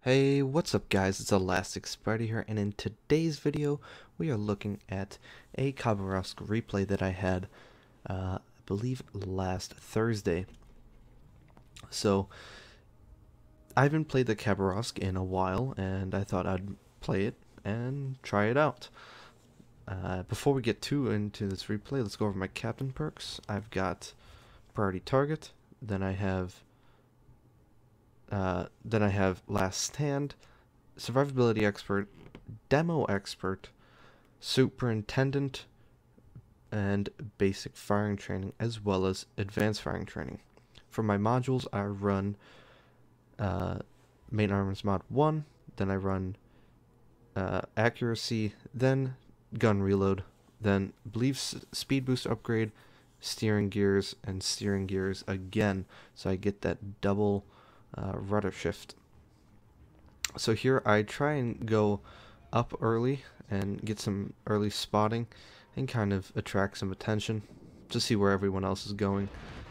Hey, what's up guys, it's ElasticSpyder here, and in today's video we are looking at a Khabarovsk replay that I had, I believe last Thursday. So, I haven't played the Khabarovsk in a while, and I thought I'd play it and try it out. Before we get too into this replay, let's go over my captain perks. I've got priority target, then I have Last Stand, Survivability Expert, Demo Expert, Superintendent, and Basic Firing Training, as well as Advanced Firing Training. For my modules, I run Main Arms Mod 1, then I run Accuracy, then Gun Reload, then believe Speed Boost Upgrade, Steering Gears, and Steering Gears again, so I get that double rudder shift. So here I try and go up early and get some early spotting and kind of attract some attention to see where everyone else is going.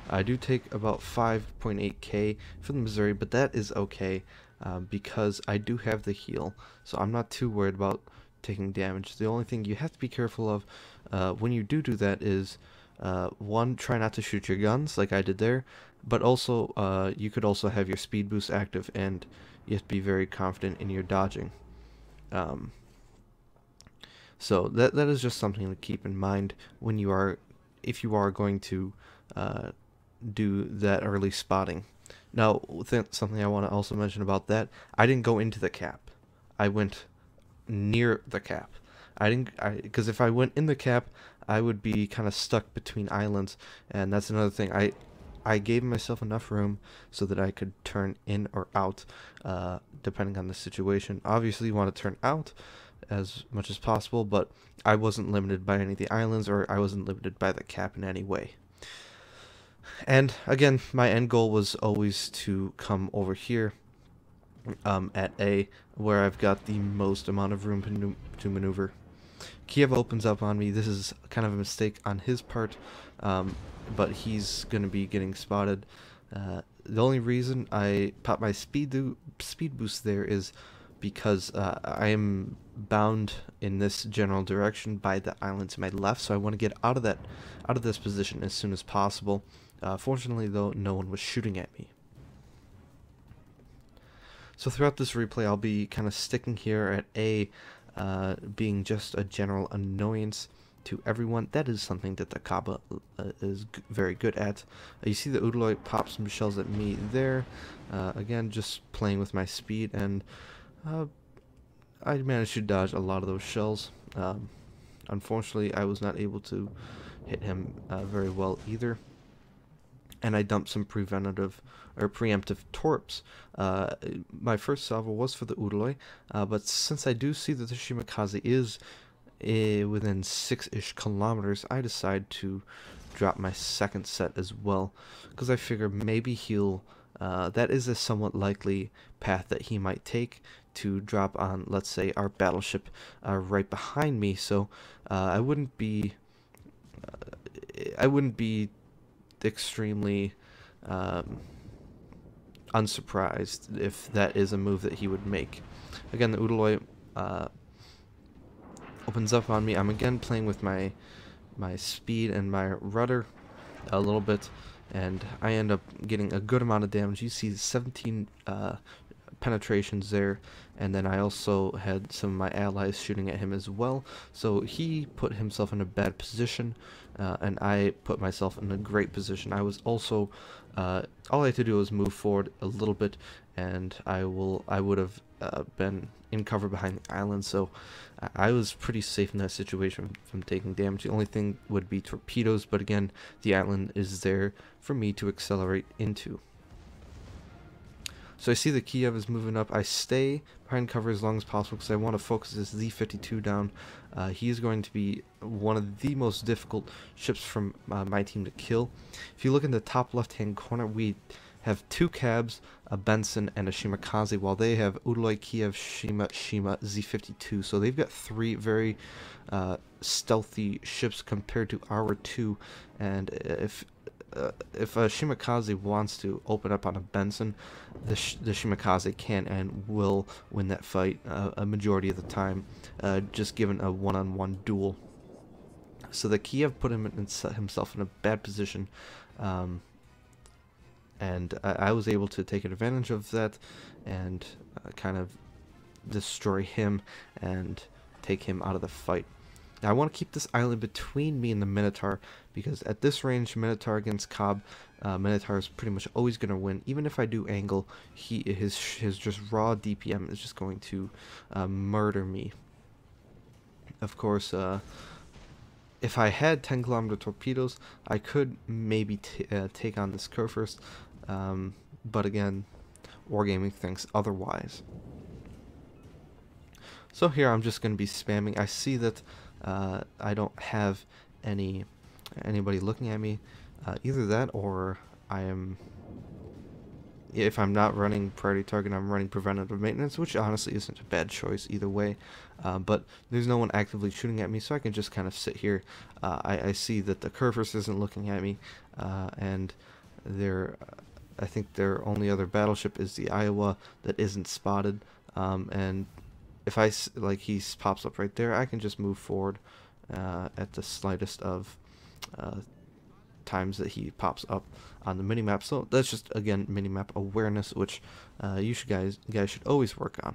I do take about 5.8k for the Missouri, but that is okay because I do have the heal, so I'm not too worried about taking damage. The only thing you have to be careful of when you do that is one, try not to shoot your guns like I did there, but also you could also have your speed boost active, and you have to be very confident in your dodging. So that is just something to keep in mind when you are, if you are going to do that early spotting. Now, something I want to also mention about that, I didn't go into the cap. I went near the cap. Because if I went in the cap, I would be kind of stuck between islands, and that's another thing. I gave myself enough room so that I could turn in or out, depending on the situation. Obviously, you want to turn out as much as possible, but I wasn't limited by any of the islands, or I wasn't limited by the cap in any way. And again, my end goal was always to come over here at A, where I've got the most amount of room to maneuver. Kiev opens up on me. This is kind of a mistake on his part, but he's going to be getting spotted. The only reason I pop my speed boost there is because I am bound in this general direction by the island to my left, so I want to get out of this position as soon as possible. Fortunately, though, no one was shooting at me. So throughout this replay, I'll be kind of sticking here at A, being just a general annoyance to everyone. That is something that the Khaba is very good at. You see the Udaloy pop some shells at me there. Again, just playing with my speed, and I managed to dodge a lot of those shells. Unfortunately, I was not able to hit him very well either. And I dumped some preemptive torps. My first salvo was for the Udaloy, but since I do see that the Shimakaze is within 6-ish kilometers, I decide to drop my second set as well, because I figure maybe he'll, that is a somewhat likely path that he might take to drop on, let's say, our battleship right behind me. So I wouldn't be extremely unsurprised if that is a move that he would make. Again, the Udaloy opens up on me. I'm again playing with my speed and my rudder a little bit, and I end up getting a good amount of damage. You see 17 penetrations there, and then I also had some of my allies shooting at him as well, so he put himself in a bad position, and I put myself in a great position. I was also all I had to do was move forward a little bit, and I would have been in cover behind the island, so I was pretty safe in that situation from taking damage. The only thing would be torpedoes, but again, the island is there for me to accelerate into. So I see the Kiev is moving up. I stay behind cover as long as possible because I want to focus this Z-52 down. He is going to be one of the most difficult ships from my team to kill. If you look in the top left-hand corner, we have two cabs, a Benson, and a Shimakaze, while they have Udaloy, Kiev, Shima, Z-52. So they've got three very stealthy ships compared to our two. And if if a Shimakaze wants to open up on a Benson, the Shimakaze can and will win that fight a majority of the time, just given a one-on-one duel. So the Kiev put himself in a bad position, and I was able to take advantage of that and kind of destroy him and take him out of the fight. Now I want to keep this island between me and the Minotaur, because at this range, Minotaur against Khab, Minotaur is pretty much always going to win. Even if I do angle, his just raw DPM is just going to murder me. Of course, if I had 10-kilometer torpedoes, I could maybe take on this Kurfürst, but again, Wargaming thinks otherwise. So here I'm just going to be spamming. I see that I don't have anybody looking at me. Either that, or if I'm not running priority target, I'm running preventative maintenance, which honestly isn't a bad choice either way. But there's no one actively shooting at me, so I can just kind of sit here. I see that the Kurfürst isn't looking at me, and I think their only other battleship is the Iowa that isn't spotted. And if he pops up right there, I can just move forward at the slightest of times that he pops up on the minimap. So that's just, again, minimap awareness, which you guys should always work on.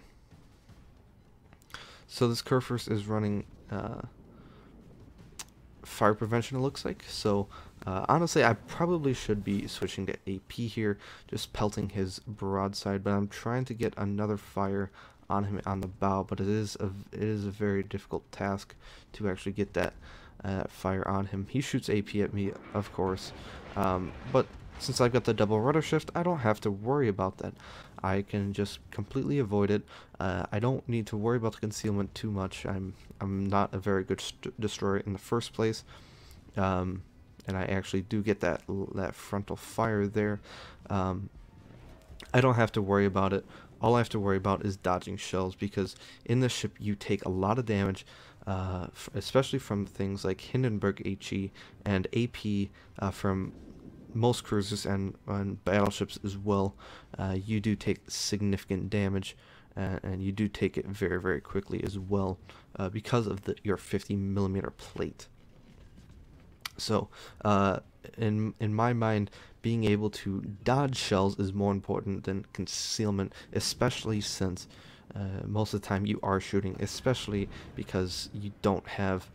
So this Kurfürst is running fire prevention, it looks like. So honestly, I probably should be switching to AP here, just pelting his broadside, but I'm trying to get another fire on him on the bow, but it is a very difficult task to actually get that fire on him. He shoots AP at me, of course, but since I've got the double rudder shift, I don't have to worry about that. I can just completely avoid it. I don't need to worry about the concealment too much. I'm not a very good destroyer in the first place, and I actually do get that frontal fire there. I don't have to worry about it. All I have to worry about is dodging shells, because in this ship you take a lot of damage, especially from things like Hindenburg HE and AP from most cruisers and battleships as well. You do take significant damage, and you do take it very, very quickly as well, because of your 50mm plate. So in my mind, being able to dodge shells is more important than concealment, especially since most of the time you are shooting, especially because you don't have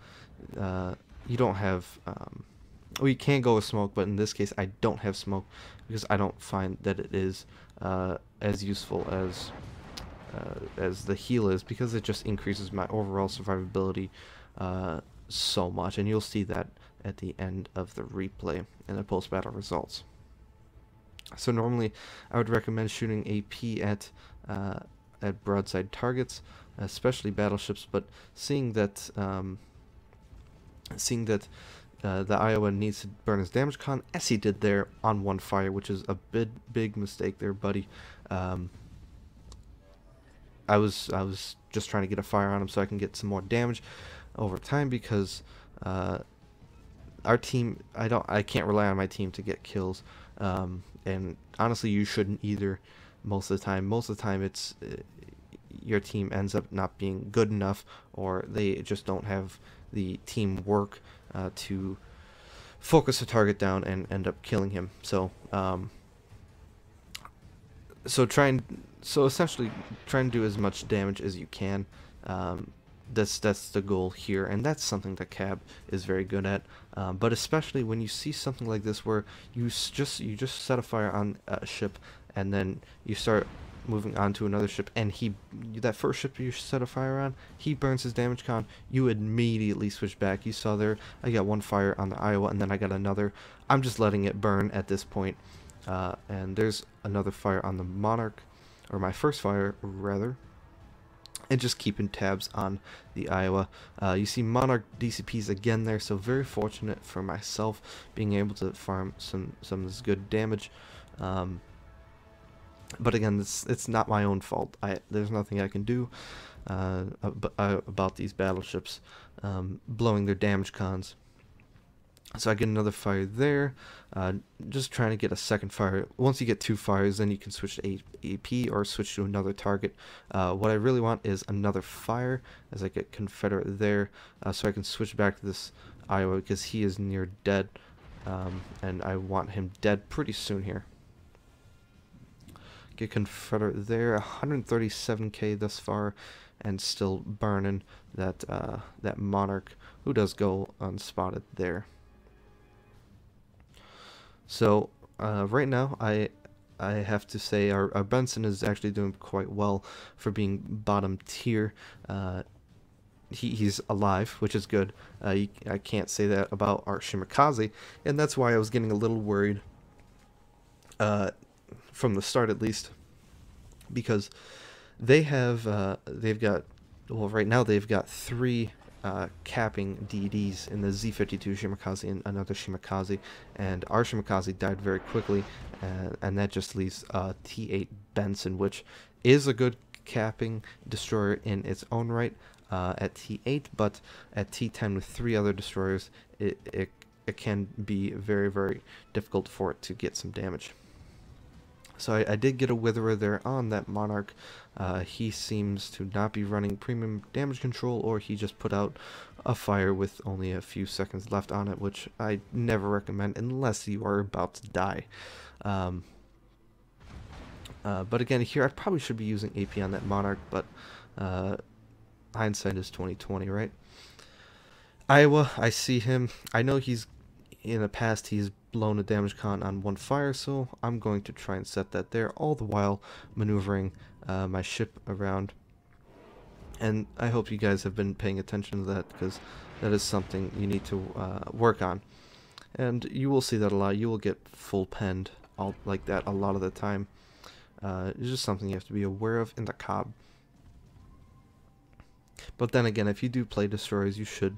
well, you can go with smoke, but in this case I don't have smoke, because I don't find that it is as useful as the heal is, because it just increases my overall survivability so much, and you'll see that at the end of the replay and the post-battle results. So normally I would recommend shooting AP at broadside targets, especially battleships, but seeing that the Iowa needs to burn his damage con, as he did there on one fire, which is a big mistake there, buddy. I was just trying to get a fire on him so I can get some more damage over time, because our team, I can't rely on my team to get kills, and honestly you shouldn't either. Most of the time it's your team ends up not being good enough, or they just don't have the teamwork to focus the target down and end up killing him. So essentially try and do as much damage as you can. That's the goal here, and that's something that Cab is very good at. But especially when you see something like this, where you just set a fire on a ship, and then you start moving on to another ship, and that first ship you set a fire on, he burns his damage con, you immediately switch back. You saw there, I got one fire on the Iowa, and then I got another. I'm just letting it burn at this point, and there's another fire on the Monarch, or my first fire rather, and just keeping tabs on the Iowa. You see Monarch DCPs again there, so very fortunate for myself being able to farm some of this good damage. But again, it's not my own fault. There's nothing I can do about these battleships blowing their damage cons. So I get another fire there, just trying to get a second fire. Once you get 2 fires, then you can switch to AP or switch to another target. What I really want is another fire, as I get Confederate there, so I can switch back to this Iowa, because he is near dead, and I want him dead pretty soon here. Get Confederate there, 137k thus far, and still burning that that Monarch, who does go unspotted there. So right now, I have to say our Benson is actually doing quite well for being bottom tier. He's alive, which is good. I can't say that about our Shimakaze, and that's why I was getting a little worried from the start, at least, because they have they've got, well, right now they've got 3 capping DDs in the Z52 Shimakaze and another Shimakaze, and our Shimakaze died very quickly, and that just leaves T8 Benson, which is a good capping destroyer in its own right at T8, but at T10 with 3 other destroyers, it can be very, very difficult for it to get some damage. So I did get a Witherer there on that Monarch. He seems to not be running premium damage control, or he just put out a fire with only a few seconds left on it, which I never recommend unless you are about to die. But again, here I probably should be using AP on that Monarch, but hindsight is 20/20, right? Iowa, I see him. I know he's, in the past, he's blown a damage con on 1 fire, so I'm going to try and set that there, all the while maneuvering my ship around. And I hope you guys have been paying attention to that, because that is something you need to work on. And you will see that a lot. You will get full penned like that a lot of the time. It's just something you have to be aware of in the Khab. But then again, if you do play destroyers, you should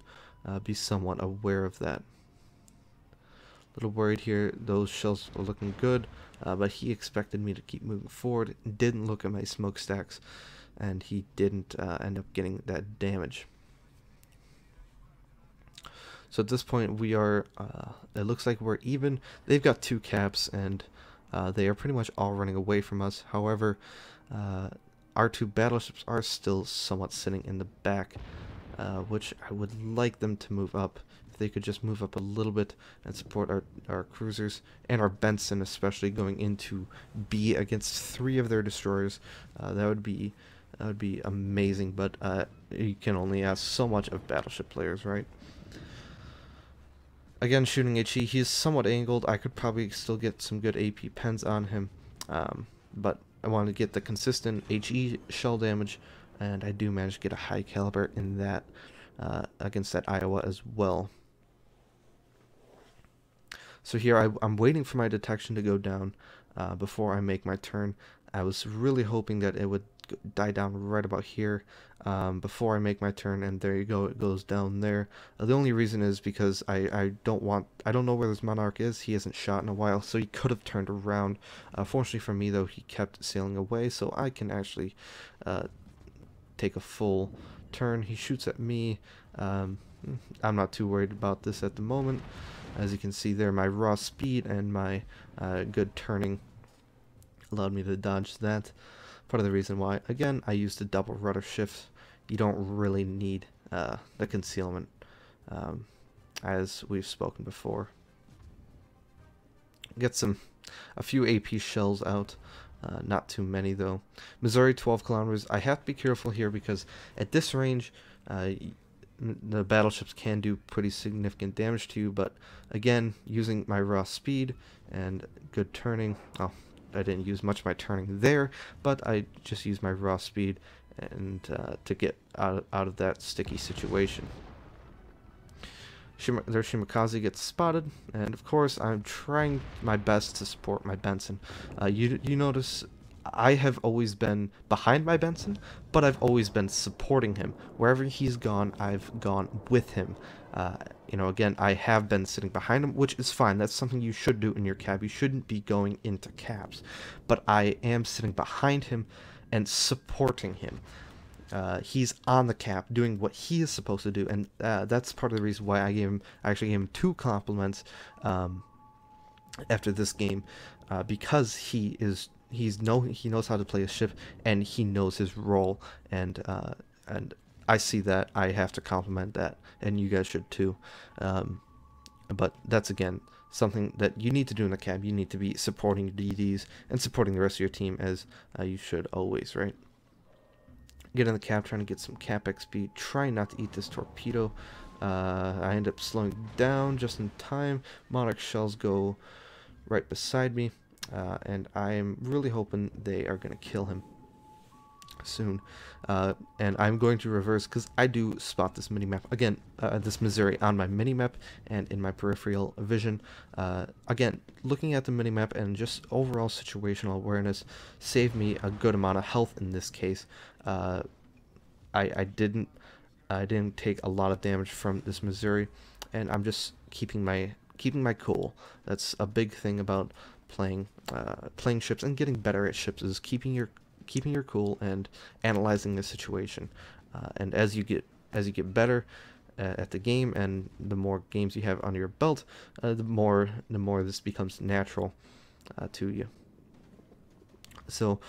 be somewhat aware of that. Little worried here. Those shells are looking good, but he expected me to keep moving forward. Didn't look at my smokestacks, and he didn't end up getting that damage. So at this point, we are, it looks like we're even. They've got 2 caps, and they are pretty much all running away from us. However, our 2 battleships are still somewhat sitting in the back, which I would like them to move up. If they could just move up a little bit and support our cruisers, and our Benson especially, going into B against 3 of their destroyers, that would be amazing. But you can only ask so much of battleship players, right? Again, shooting HE, he's somewhat angled. I could probably still get some good AP pens on him, but I want to get the consistent HE shell damage, and I do manage to get a high caliber in that against that Iowa as well. So here I'm waiting for my detection to go down before I make my turn. I was really hoping that it would die down right about here before I make my turn, and there you go, it goes down there. The only reason is because I don't know where this Monarch is. He hasn't shot in a while, so he could have turned around. Fortunately for me, though, he kept sailing away, so I can actually take a full turn. He shoots at me. I'm not too worried about this at the moment. As you can see there, my raw speed and my good turning allowed me to dodge that. Part of the reason why, again, I used a double rudder shift. You don't really need the concealment, as we've spoken before. Get a few AP shells out, not too many though. Missouri, 12 kilometers. I have to be careful here because at this range, the battleships can do pretty significant damage to you, but again, using my raw speed and good turning, oh, I didn't use much of my turning there, but I just used my raw speed and to get out of that sticky situation. Their Shimakaze gets spotted, and of course I'm trying my best to support my Benson. You notice I have always been behind my Benson, but I've always been supporting him. Wherever he's gone, I've gone with him. You know, again, I have been sitting behind him, which is fine. That's something you should do in your cab. You shouldn't be going into cabs. But I am sitting behind him and supporting him. he's on the cap doing what he is supposed to do, and that's part of the reason why I actually gave him 2 compliments after this game, because he knows how to play a ship, and he knows his role, and I see that. I have to compliment that, and you guys should too. But that's, again, something that you need to do in the cab. You need to be supporting your DDs and supporting the rest of your team, as you should always, right? Get in the cab, trying to get some cap XP. Try not to eat this torpedo. I end up slowing down just in time. Monarch shells go right beside me, and I'm really hoping they are going to kill him soon. And I'm going to reverse, because I do spot this minimap again, this Missouri on my minimap and in my peripheral vision. Again, looking at the minimap and just overall situational awareness saved me a good amount of health in this case. I didn't take a lot of damage from this Missouri, and I'm just keeping my cool. That's a big thing about playing ships and getting better at ships, is keeping your cool and analyzing the situation. And as you get better at the game, and the more games you have under your belt, the more this becomes natural to you. So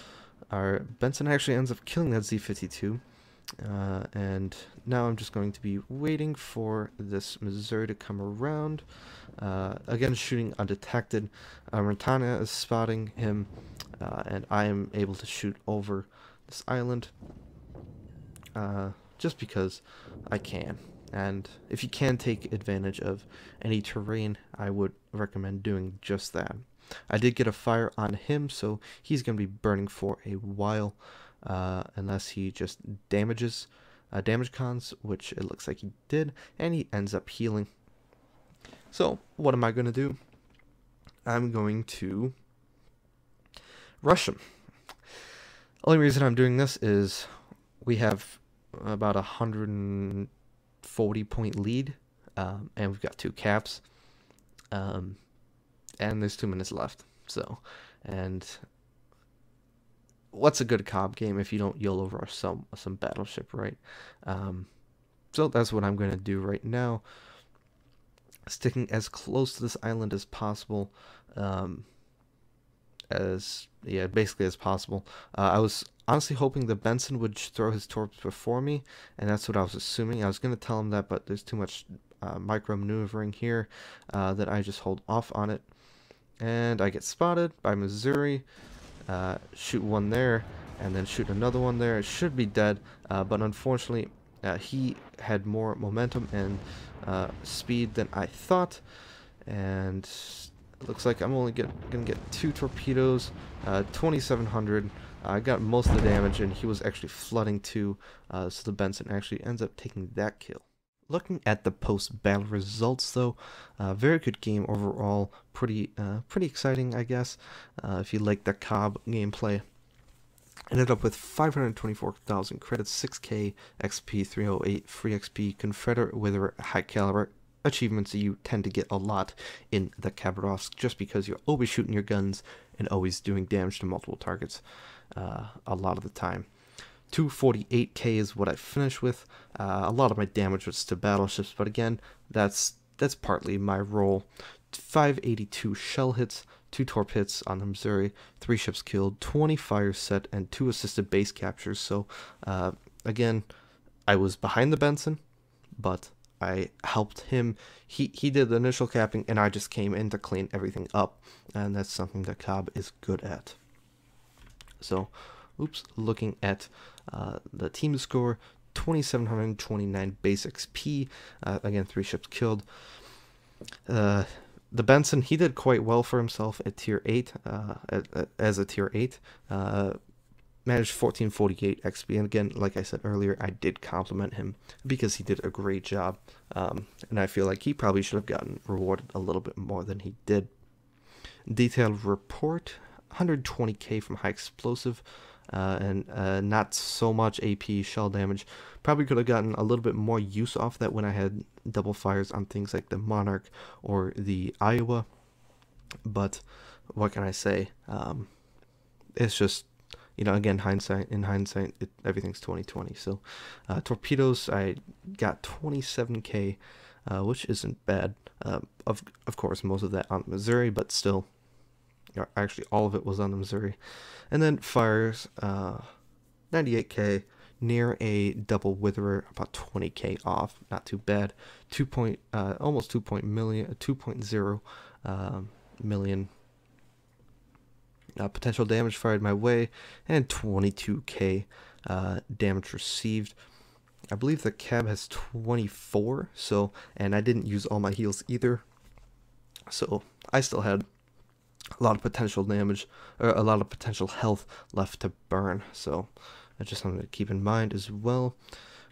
our Benson actually ends up killing that Z-52. And now I'm just going to be waiting for this Missouri to come around. Again, shooting undetected. Montana is spotting him, and I am able to shoot over this island, just because I can. And if you can take advantage of any terrain, I would recommend doing just that. I did get a fire on him, so he's going to be burning for a while, unless he just damages damage cons, which it looks like he did, and he ends up healing. So what am I going to do? I'm going to rush him. Only reason I'm doing this is we have about 140 point lead, and we've got 2 caps, and there's 2 minutes left. So, and what's a good Cobb game if you don't YOLO rush some battleship, right? So that's what I'm going to do right now, sticking as close to this island as possible, basically as possible. I was honestly hoping the Benson would throw his torps before me, and that's what I was assuming. I was going to tell him that, but there's too much micro maneuvering here that I just hold off on it. And I get spotted by Missouri. Shoot one there, and then shoot another one there. It should be dead, but unfortunately he had more momentum and speed than I thought, and it looks like I'm only gonna get 2 torpedoes, 2,700. I got most of the damage, and he was actually flooding too, so the Benson actually ends up taking that kill. Looking at the post-battle results, though, very good game overall. Pretty exciting, I guess, if you like the Cobb gameplay. Ended up with 524,000 credits, 6k XP, 308 free XP, Confederate with high caliber achievements that you tend to get a lot in the Khabarovsk, just because you're always shooting your guns and always doing damage to multiple targets a lot of the time. 248k is what I finished with. A lot of my damage was to battleships, but again, that's partly my role. 582 shell hits, 2 torp hits on the Missouri, 3 ships killed, 20 fires set, and 2 assisted base captures. So again, I was behind the Benson, but I helped him. He did the initial capping, and I just came in to clean everything up, and that's something that Cobb is good at. So, looking at the team score, 2,729 base XP. Again, 3 ships killed. The Benson, he did quite well for himself at tier 8, as a tier 8. Managed 1448 XP, and again, like I said earlier, I did compliment him because he did a great job, and I feel like he probably should have gotten rewarded a little bit more than he did. Detailed report, 120k from high explosive, and not so much AP shell damage. Probably could have gotten a little bit more use off that when I had double fires on things like the Monarch or the Iowa, but what can I say? It's just, you know, again, in hindsight, everything's 2020. So torpedoes, I got 27k, which isn't bad. Of course, most of that on the Missouri, but still, actually all of it was on the Missouri. And then fires, 98k, near a double witherer, about 20k off, not too bad. Almost 2.0 million potential damage fired my way, and 22k damage received. I believe the cab has 24, so, and I didn't use all my heals either, so I still had a lot of potential damage, or a lot of potential health left to burn, so that's just something to keep in mind as well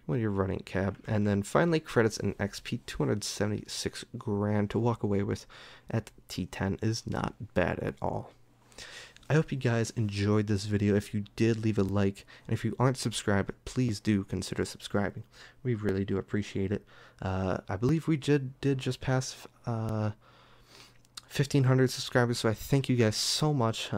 when you're running cab. And then finally, credits and XP, 276 grand to walk away with at T10 is not bad at all. I hope you guys enjoyed this video. If you did, leave a like, and if you aren't subscribed, please do consider subscribing. We really do appreciate it. I believe we did just pass 1,500 subscribers, so I thank you guys so much.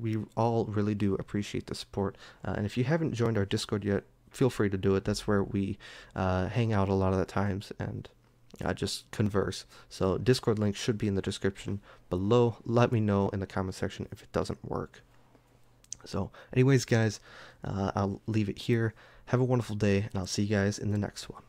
We all really do appreciate the support, and if you haven't joined our Discord yet, feel free to do it. That's where we hang out a lot of the times and just converse. So Discord link should be in the description below. Let me know in the comment section if it doesn't work. So anyways, guys, I'll leave it here. Have a wonderful day, and I'll see you guys in the next one.